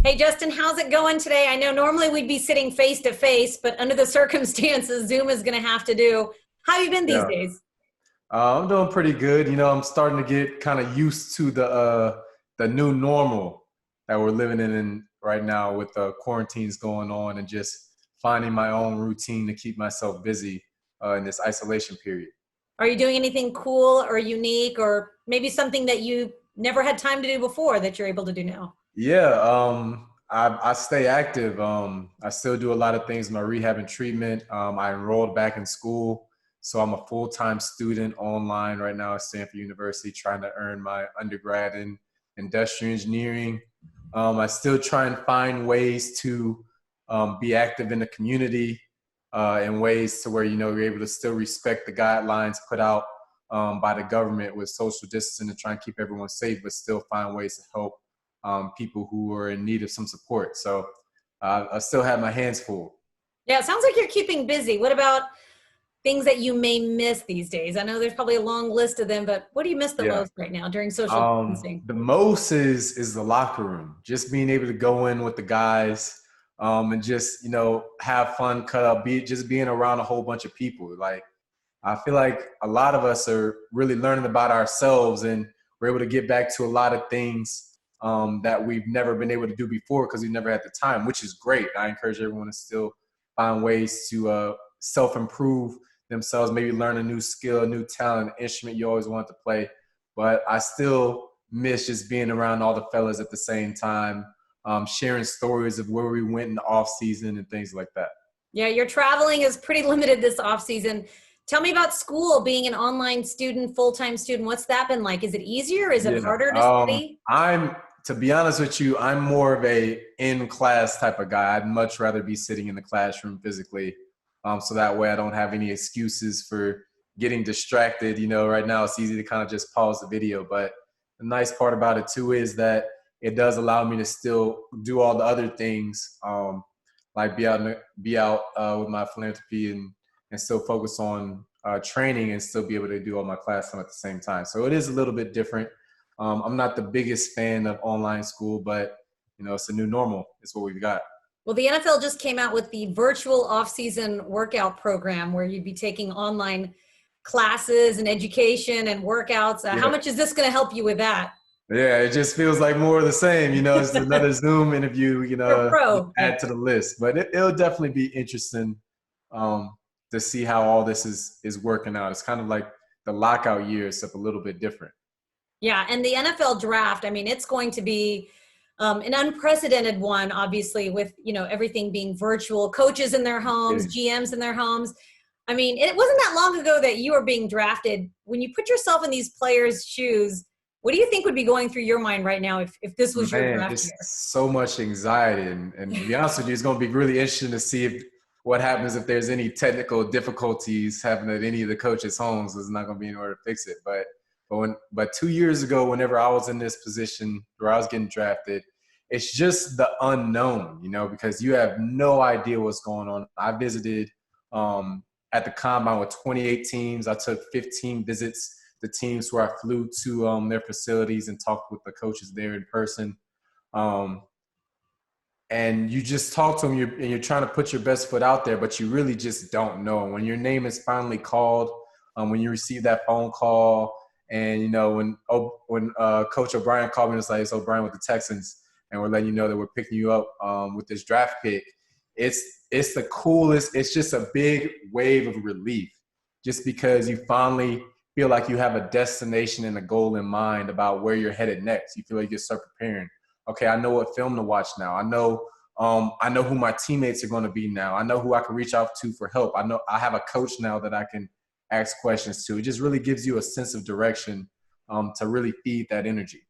Hey, Justin, how's it going today? I know normally we'd be sitting face to face, but under the circumstances, Zoom is going to have to do. How have you been these Yeah, days? I'm doing pretty good. I'm starting to get kind of used to the new normal that we're living in right now with the quarantines going on and just finding my own routine to keep myself busy in this isolation period. Are you doing anything cool or unique or maybe something that you never had time to do before that you're able to do now? Yeah, I stay active. I still do a lot of things in my rehab and treatment. I enrolled back in school, so I'm a full-time student online right now at Stanford University, trying to earn my undergrad in industrial engineering. I still try and find ways to be active in the community in ways to where you're able to still respect the guidelines put out by the government with social distancing and try and keep everyone safe, but still find ways to help people who are in need of some support. So I still have my hands full. Yeah, it sounds like you're keeping busy. What about things that you may miss these days? I know there's probably a long list of them, but what do you miss the Yeah. most right now during social distancing? The most is the locker room, just being able to go in with the guys and just have fun, cut up, be just being around a whole bunch of people. Like I feel like a lot of us are really learning about ourselves, and we're able to get back to a lot of things that we've never been able to do before because we never had the time, which is great. I encourage everyone to still find ways to self-improve themselves, maybe learn a new skill, a new talent, instrument you always wanted to play. But I still miss just being around all the fellas at the same time, sharing stories of where we went in the off season and things like that. Yeah, your traveling is pretty limited this off season. Tell me about school, being an online student, full-time student. What's that been like? Is it easier? Is it Yeah. harder to study? I'm to be honest with you, I'm more of a in-class type of guy. I'd much rather be sitting in the classroom physically. So that way I don't have any excuses for getting distracted. Right now it's easy to kind of just pause the video. But the nice part about it too is that it does allow me to still do all the other things, like be out with my philanthropy and still focus on training and still be able to do all my class time at the same time. So it is a little bit different. I'm not the biggest fan of online school, but it's a new normal. It's what we've got. Well, the NFL just came out with the virtual off-season workout program where you'd be taking online classes and education and workouts. How Yeah. much is this going to help you with that? Yeah, it just feels like more of the same. It's another Zoom interview, You're a pro. Yeah. add to the list. But it'll definitely be interesting um, to see how all this is working out. It's kind of like the lockout year, except a little bit different. Yeah, and the NFL draft, I mean, it's going to be an unprecedented one, obviously, with everything being virtual, coaches in their homes, Yeah. GMs in their homes. I mean, it wasn't that long ago that you were being drafted. When you put yourself in these players' shoes, what do you think would be going through your mind right now if this was your Man, draft just year? so much anxiety. And to be honest with you, it's going to be really interesting to see what happens if there's any technical difficulties happening at any of the coaches' homes. There's not going to be anywhere to fix it. But 2 years ago, whenever I was in this position where I was getting drafted, it's just the unknown, because you have no idea what's going on. I visited at the combine with 28 teams. I took 15 visits to teams where I flew to their facilities and talked with the coaches there in person. Um, and you just talk to them and you're trying to put your best foot out there, but you really just don't know. And when your name is finally called, when you receive that phone call, and when Coach O'Brien called me and was like, "It's O'Brien with the Texans, and we're letting you know that we're picking you up with this draft pick," it's the coolest. It's just a big wave of relief, just because you finally feel like you have a destination and a goal in mind about where you're headed next. You feel like you start preparing. Okay, I know what film to watch now. I know who my teammates are going to be now. I know who I can reach out to for help. I know I have a coach now that I can ask questions to. It just really gives you a sense of direction to really feed that energy.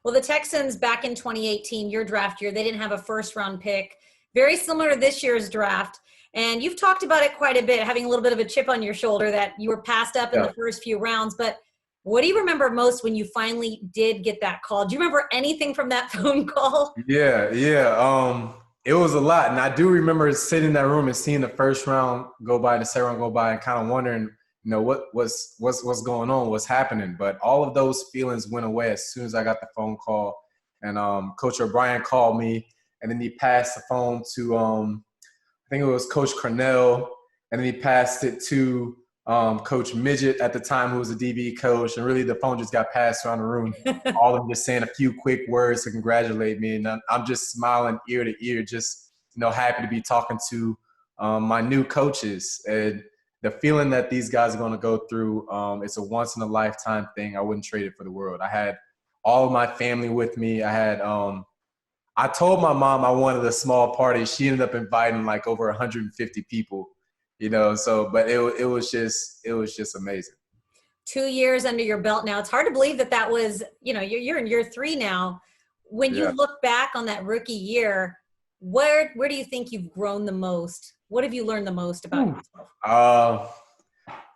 Well, the Texans back in 2018, your draft year, they didn't have a first-round pick. Very similar to this year's draft. And you've talked about it quite a bit, having a little bit of a chip on your shoulder that you were passed up in Yeah. the first few rounds. But what do you remember most when you finally did get that call? Do you remember anything from that phone call? Yeah, yeah. It was a lot, and I do remember sitting in that room and seeing the first round go by and the second round go by, and kind of wondering, what's going on, what's happening. But all of those feelings went away as soon as I got the phone call, and Coach O'Brien called me, and then he passed the phone to I think it was Coach Cornell, and then he passed it to Coach Midget at the time, who was a DB coach, and really the phone just got passed around the room. All of them just saying a few quick words to congratulate me, and I'm just smiling ear to ear, just happy to be talking to my new coaches, and the feeling that these guys are going to go through. It's a once in a lifetime thing. I wouldn't trade it for the world. I had all of my family with me. I told my mom I wanted a small party. She ended up inviting like over 150 people. But it was just amazing. 2 years under your belt now. It's hard to believe that was, you're in year 3 now. When you look back on that rookie year, where do you think you've grown the most? What have you learned the most about yourself?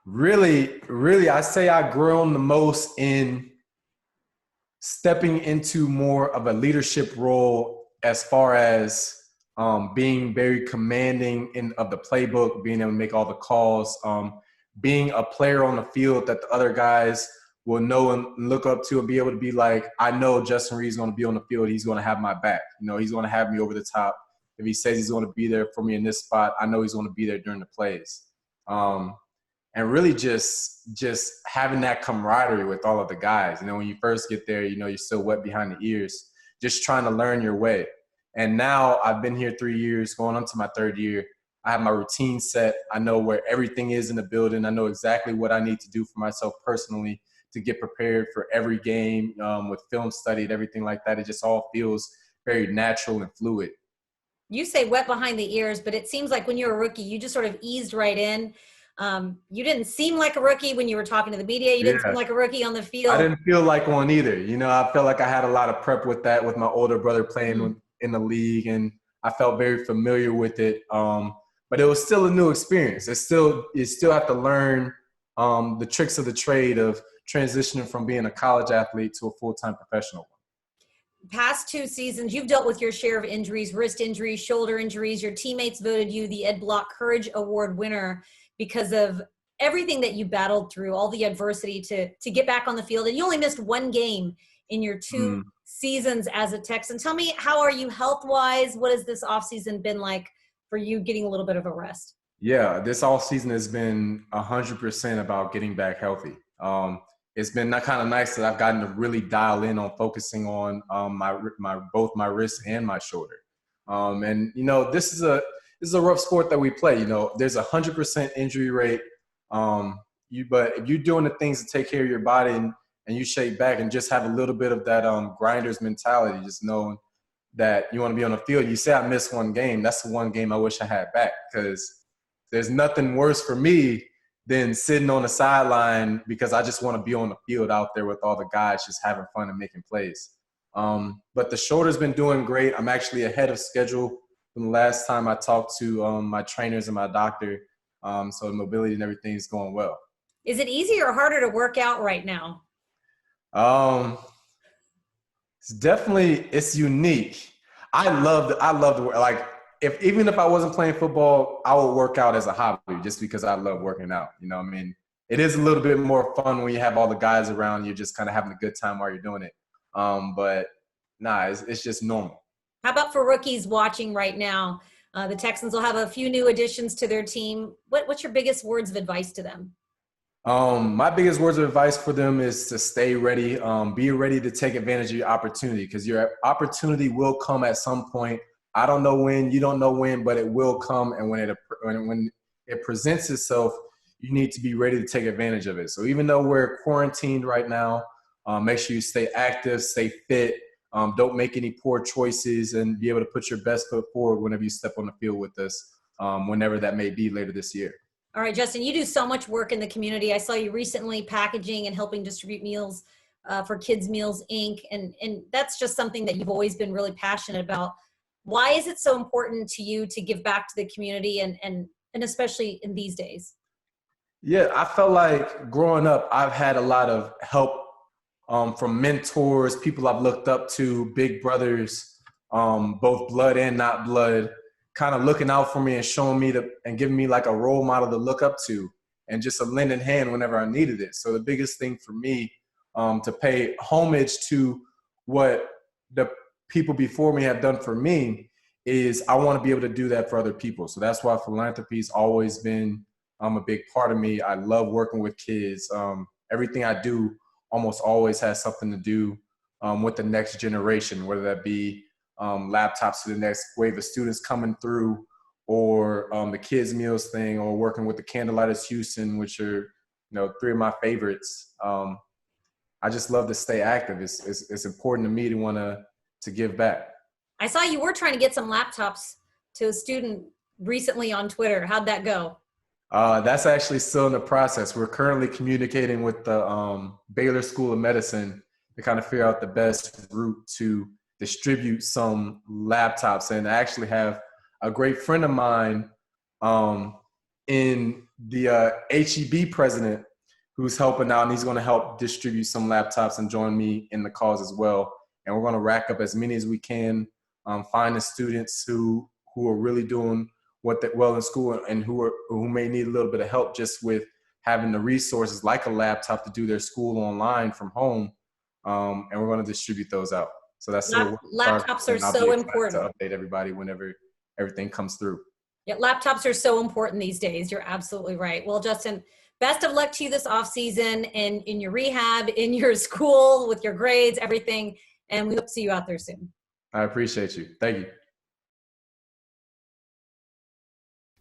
Really, I say I've grown the most in stepping into more of a leadership role, as far as being very commanding of the playbook, being able to make all the calls, being a player on the field that the other guys will know and look up to, and be able to be like, I know Justin Reid's going to be on the field. He's going to have my back. He's going to have me over the top. If he says he's going to be there for me in this spot, I know he's going to be there during the plays. And really just having that camaraderie with all of the guys. When you first get there, you're still wet behind the ears, just trying to learn your way. And now I've been here 3 years, going on to my 3rd year. I have my routine set. I know where everything is in the building. I know exactly what I need to do for myself personally to get prepared for every game, with film studied, everything like that. It just all feels very natural and fluid. You say wet behind the ears, but it seems like when you were a rookie, you just sort of eased right in. You didn't seem like a rookie when you were talking to the media. You didn't seem like a rookie on the field. I didn't feel like one either. I felt like I had a lot of prep with that, with my older brother playing in the league, and I felt very familiar with it. But it was still a new experience. You still have to learn the tricks of the trade of transitioning from being a college athlete to a full-time professional. Past 2 seasons, you've dealt with your share of injuries, wrist injuries, shoulder injuries. Your teammates voted you the Ed Block Courage Award winner because of everything that you battled through, all the adversity to get back on the field. And you only missed 1 game in your 2 seasons as a Texan. Tell me, how are you health-wise? What has this offseason been like for you getting a little bit of a rest? Yeah, this offseason has been 100% about getting back healthy. It's been kind of nice that I've gotten to really dial in on focusing on both my wrist and my shoulder. And this is a rough sport that we play. There's 100% injury rate. But if you're doing the things to take care of your body and you shake back and just have a little bit of that grinder's mentality, just knowing that you want to be on the field. You say I missed 1 game. That's the 1 game I wish I had back, because there's nothing worse for me than sitting on the sideline, because I just want to be on the field out there with all the guys just having fun and making plays. But the shoulder's been doing great. I'm actually ahead of schedule from the last time I talked to my trainers and my doctor. So the mobility and everything is going well. Is it easier or harder to work out right now? It's unique. I love the work. Like, even if I wasn't playing football, I would work out as a hobby just because I love working out. It is a little bit more fun when you have all the guys around you, just kind of having a good time while you're doing it. But it's just normal. How about for rookies watching right now? The Texans will have a few new additions to their team. What's your biggest words of advice to them? My biggest words of advice for them is to stay ready. Be ready to take advantage of your opportunity, because your opportunity will come at some point. I don't know when, you don't know when, but it will come. And when it presents itself, you need to be ready to take advantage of it. So even though we're quarantined right now, make sure you stay active, stay fit. Don't make any poor choices, and be able to put your best foot forward whenever you step on the field with us, whenever that may be later this year. All right, Justin, you do so much work in the community. I saw you recently packaging and helping distribute meals for Kids Meals Inc. And that's just something that you've always been really passionate about. Why is it so important to you to give back to the community and especially in these days? Yeah, I felt like growing up, I've had a lot of help from mentors, people I've looked up to, big brothers, both blood and not blood, kind of looking out for me and showing me and giving me like a role model to look up to, and just a lending hand whenever I needed it. So the biggest thing for me, to pay homage to what the people before me have done for me, is I want to be able to do that for other people. So that's why philanthropy's always been a big part of me. I love working with kids. Everything I do almost always has something to do with the next generation, whether that be laptops to the next wave of students coming through, or the kids meals thing, or working with the Candlelighters Houston, which are, three of my favorites. I just love to stay active. It's important to me to want to give back. I saw you were trying to get some laptops to a student recently on Twitter. How'd that go? That's actually still in the process. We're currently communicating with the Baylor School of Medicine to kind of figure out the best route to distribute some laptops. And I actually have a great friend of mine in the HEB president who's helping out, and he's going to help distribute some laptops and join me in the cause as well. And we're going to rack up as many as we can, find the students who are really doing well in school and who may need a little bit of help just with having the resources like a laptop to do their school online from home. And we're going to distribute those out. So that's laptops are so important to update everybody whenever everything comes through. Yeah, laptops are so important these days. You're absolutely right. Well, Justin, best of luck to you this off season and in your rehab, in your school, with your grades, everything. And we hope to see you out there soon. I appreciate you. Thank you.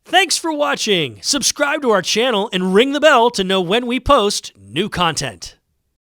Thanks for watching. Subscribe to our channel and ring the bell to know when we post new content.